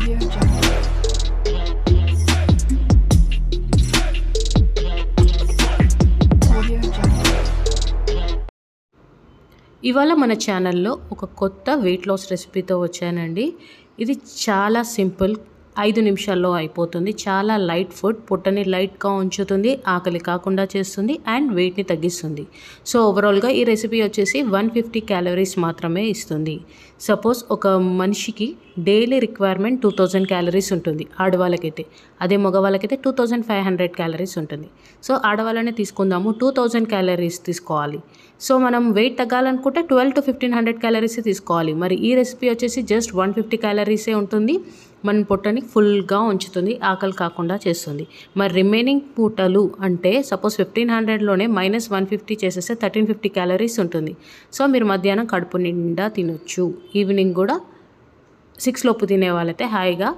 Audio Jungle. Audio Jungle. ఇవాళ మన ఛానల్లో ఒక కొత్త వెయిట్ లాస్ రెసిపీతో వచ్చానండి. ఇది చాలా సింపుల్, 5 నిమిషాల్లో అయిపోతుంది. చాలా లైట్ ఫుడ్, పొట్టని లైట్గా ఉంచుతుంది, ఆకలి కాకుండా చేస్తుంది అండ్ వెయిట్ని తగ్గిస్తుంది. సో ఓవరాల్గా ఈ రెసిపీ వచ్చేసి 150 క్యాలరీస్ మాత్రమే ఇస్తుంది. సపోజ్ ఒక మనిషికి డైలీ రిక్వైర్మెంట్ 2000 క్యాలరీస్ ఉంటుంది ఆడవాళ్ళకైతే, అదే మగవాళ్ళకైతే 2500 క్యాలరీస్ ఉంటుంది. సో ఆడవాళ్ళనే తీసుకుందాము, 2000 క్యాలరీస్ తీసుకోవాలి. సో మనం వెయిట్ తగ్గాలనుకుంటే 12 to 1500 క్యాలరీసే తీసుకోవాలి. మరి ఈ రెసిపీ వచ్చేసి జస్ట్ 150 క్యాలరీసే ఉంటుంది. మన పొట్టని ఫుల్గా ఉంచుతుంది, ఆకలి కాకుండా చేస్తుంది. మరి రిమైనింగ్ పూటలు అంటే సపోజ్ 1500లోనే -150 చేసేస్తే 1350 క్యాలరీస్ ఉంటుంది. సో మీరు మధ్యాహ్నం కడుపు నిండా తినొచ్చు. ఈవినింగ్ కూడా 6 లోపు తినే వాళ్ళైతే హాయిగా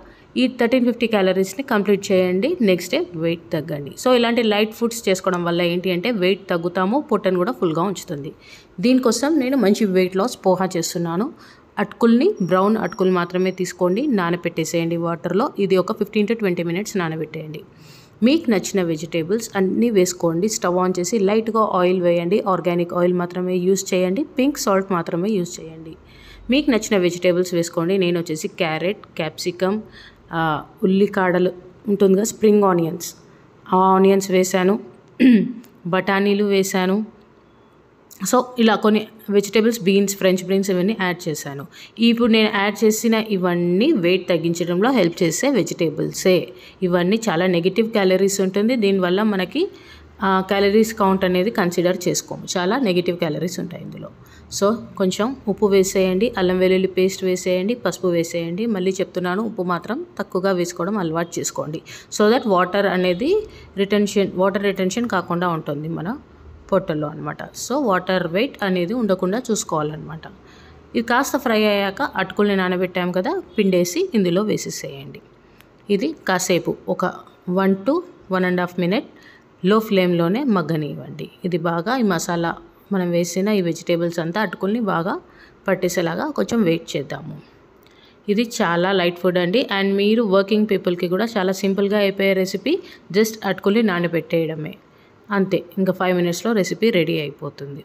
ఈ 1350 క్యాలరీస్ని కంప్లీట్ చేయండి. నెక్స్ట్ డే వెయిట్ తగ్గండి. సో ఇలాంటి లైట్ ఫుడ్స్ చేసుకోవడం వల్ల ఏంటి అంటే వెయిట్ తగ్గుతాము, పొట్టను కూడా ఫుల్గా ఉంచుతుంది. దీనికోసం నేను మంచి వెయిట్ లాస్ పోహా చేస్తున్నాను. అటుకుల్ని బ్రౌన్ అటుకులు మాత్రమే తీసుకోండి, నానబెట్టేసేయండి వాటర్లో. ఇది ఒక 15 to 20 minutes నానబెట్టేయండి. మీకు నచ్చిన వెజిటేబుల్స్ అన్నీ వేసుకోండి. స్టవ్ ఆన్ చేసి లైట్గా ఆయిల్ వేయండి. ఆర్గానిక్ ఆయిల్ మాత్రమే యూజ్ చేయండి, పింక్ సాల్ట్ మాత్రమే యూజ్ చేయండి. మీకు నచ్చిన వెజిటేబుల్స్ వేసుకోండి. నేను వచ్చేసి క్యారెట్, క్యాప్సికమ్, ఉల్లికాడలు ఉంటుందిగా, స్ప్రింగ్ ఆనియన్స్, ఆ ఆనియన్స్ వేసాను, బఠానీలు వేసాను. సో ఇలా కొన్ని వెజిటేబుల్స్, బీన్స్, ఫ్రెంచ్ బీన్స్ ఇవన్నీ యాడ్ చేశాను. ఇప్పుడు నేను యాడ్ చేసిన ఇవన్నీ వెయిట్ తగ్గించడంలో హెల్ప్ చేసే వెజిటేబుల్సే. ఇవన్నీ చాలా నెగిటివ్ క్యాలరీస్ ఉంటుంది, దీనివల్ల మనకి క్యాలరీస్ కౌంట్ అనేది కన్సిడర్ చేసుకోము. చాలా నెగిటివ్ క్యాలరీస్ ఉంటాయి ఇందులో. సో కొంచెం ఉప్పు వేసేయండి, అల్లం వెల్లుల్లి పేస్ట్ వేసేయండి, పసుపు వేసేయండి. మళ్ళీ చెప్తున్నాను, ఉప్పు మాత్రం తక్కువగా వేసుకోవడం అలవాటు చేసుకోండి. సో దట్ వాటర్ రిటెన్షన్ కాకుండా ఉంటుంది మన పొట్టలో అనమాట. సో వాటర్ వెయిట్ అనేది ఉండకుండా చూసుకోవాలన్నమాట. ఇది కాస్త ఫ్రై అయ్యాక అటుకుల్ని నానబెట్టాం కదా, పిండేసి ఇందులో వేసేసేయండి. ఇది కాసేపు ఒక 1 to 1.5 minutes లో ఫ్లేమ్లోనే మగ్గనివ్వండి. ఇది బాగా ఈ మసాలా మనం వేసిన ఈ వెజిటేబుల్స్ అంతా అటుకుల్ని బాగా పట్టేసేలాగా కొంచెం వెయిట్ చేద్దాము. ఇది చాలా లైట్ ఫుడ్ అండి అండ్ మీరు వర్కింగ్ పీపుల్కి కూడా చాలా సింపుల్గా అయిపోయే రెసిపీ. జస్ట్ అటుకుల్ని నానబెట్టేయడమే, అంతే. ఇంకా 5 minutesలో రెసిపీ రెడీ అయిపోతుంది.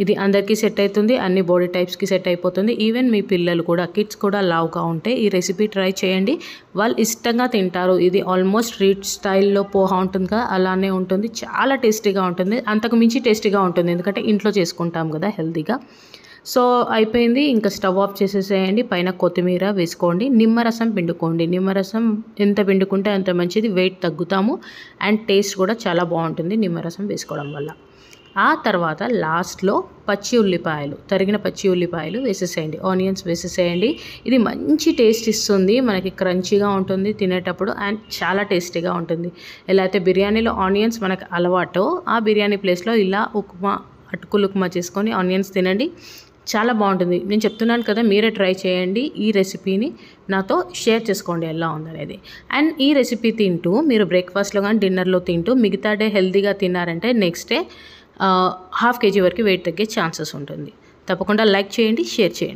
ఇది అందరికీ సెట్ అవుతుంది, అన్ని బాడీ టైప్స్కి సెట్ అయిపోతుంది. ఈవెన్ మీ పిల్లలు కూడా, కిడ్స్ కూడా లావుగా ఉంటే ఈ రెసిపీ ట్రై చేయండి, వాళ్ళు ఇష్టంగా తింటారు. ఇది ఆల్మోస్ట్ స్ట్రీట్ స్టైల్లో పోహా ఉంటుంది కదా, అలానే ఉంటుంది. చాలా టేస్టీగా ఉంటుంది, అంతకు మించి టేస్టీగా ఉంటుంది, ఎందుకంటే ఇంట్లో చేసుకుంటాం కదా హెల్తీగా. సో అయిపోయింది, ఇంకా స్టవ్ ఆఫ్ చేసేసేయండి. పైన కొత్తిమీర వేసుకోండి, నిమ్మరసం పిండుకోండి. నిమ్మరసం ఎంత పిండుకుంటే అంత మంచిది, వెయిట్ తగ్గుతాము అండ్ టేస్ట్ కూడా చాలా బాగుంటుంది నిమ్మరసం వేసుకోవడం వల్ల. ఆ తర్వాత లాస్ట్లో తరిగిన పచ్చి ఉల్లిపాయలు వేసేసేయండి, ఆనియన్స్ వేసేసేయండి. ఇది మంచి టేస్ట్ ఇస్తుంది, మనకి క్రంచీగా ఉంటుంది తినేటప్పుడు అండ్ చాలా టేస్టీగా ఉంటుంది. ఎలా అయితే బిర్యానీలో ఆనియన్స్ మనకు అలవాటో, ఆ బిర్యానీ ప్లేస్లో ఇలా అటుకులు ఉప్మా చేసుకొని ఆనియన్స్ తినండి, చాలా బాగుంటుంది. నేను చెప్తున్నాను కదా, మీరే ట్రై చేయండి. ఈ రెసిపీని నాతో షేర్ చేసుకోండి ఎలా ఉందనేది. అండ్ ఈ రెసిపీ తింటూ మీరు బ్రేక్ఫాస్ట్లో కానీ డిన్నర్లో తింటూ మిగతా డే హెల్తీగా తిన్నారంటే నెక్స్ట్ డే ½ kg వరకు వెయిట్ తగ్గే ఛాన్సెస్ ఉంటుంది. తప్పకుండా లైక్ చేయండి, షేర్ చేయండి.